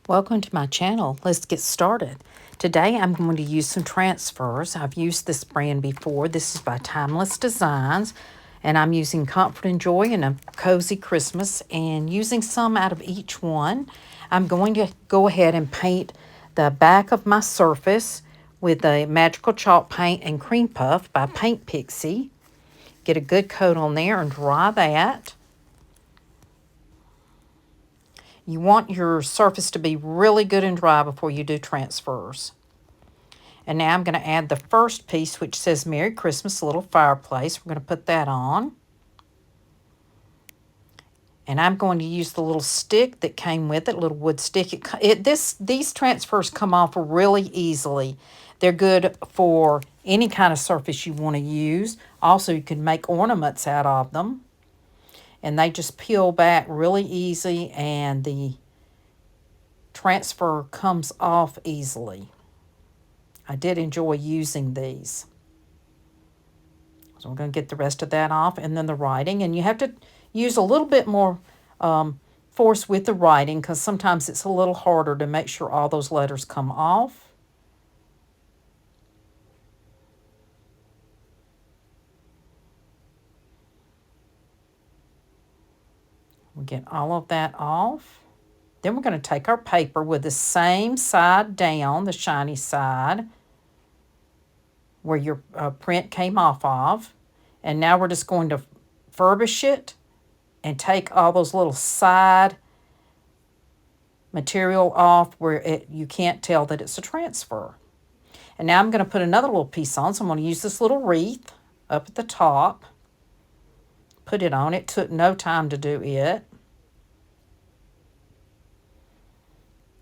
Welcome to my channel. Let's get started. Today I'm going to use some transfers. I've used this brand before. This is by Timeless Designs, and I'm using Comfort and Joy and a Cozy Christmas and using some out of each one. I'm going to go ahead and paint the back of my surface with a Magical Chalk Paint and Cream Puff by Paint Pixie. Get a good coat on there and dry that. You want your surface to be really good and dry before you do transfers. And now I'm going to add the first piece, which says Merry Christmas, a little fireplace. We're going to put that on. And I'm going to use the little stick that came with it, a little wood stick. These transfers come off really easily. They're good for any kind of surface you want to use. Also, you can make ornaments out of them. And they just peel back really easy, and the transfer comes off easily. I did enjoy using these. So we're going to get the rest of that off, and then the writing. And you have to use a little bit more force with the writing, because sometimes it's a little harder to make sure all those letters come off. We get all of that off. Then we're going to take our paper with the same side down, the shiny side, where your print came off of. And now we're just going to furbish it and take all those little side material off where you can't tell that it's a transfer. And now I'm going to put another little piece on. So I'm going to use this little wreath up at the top. Put it on. It took no time to do it.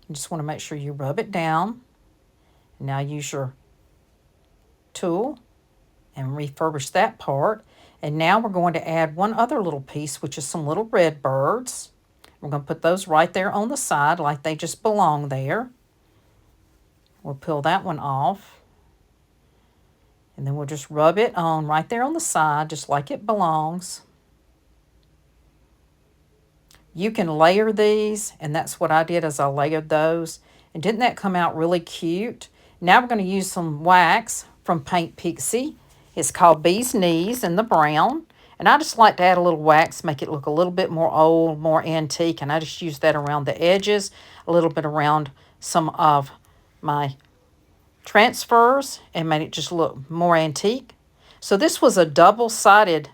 You just want to make sure you rub it down. Now use your tool and refurbish that part. And now we're going to add one other little piece, which is some little red birds. We're going to put those right there on the side like they just belong there. We'll peel that one off. And then we'll just rub it on right there on the side, just like it belongs. You can layer these, and that's what I did, as I layered those. And didn't that come out really cute? Now we're going to use some wax from Paint Pixie. It's called Bee's Knees in the brown. And I just like to add a little wax, make it look a little bit more old, more antique. And I just use that around the edges, a little bit around some of my transfers, and made it just look more antique. So this was a double-sided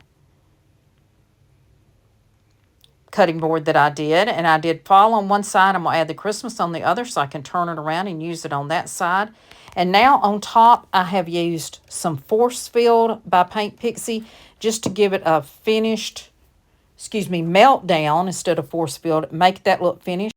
cutting board that I did, and I did fall on one side. I'm going to add the Christmas on the other so I can turn it around and use it on that side. And now on top, I have used some Forcefield by Paint Pixie just to give it a finished, meltdown instead of Forcefield, make that look finished.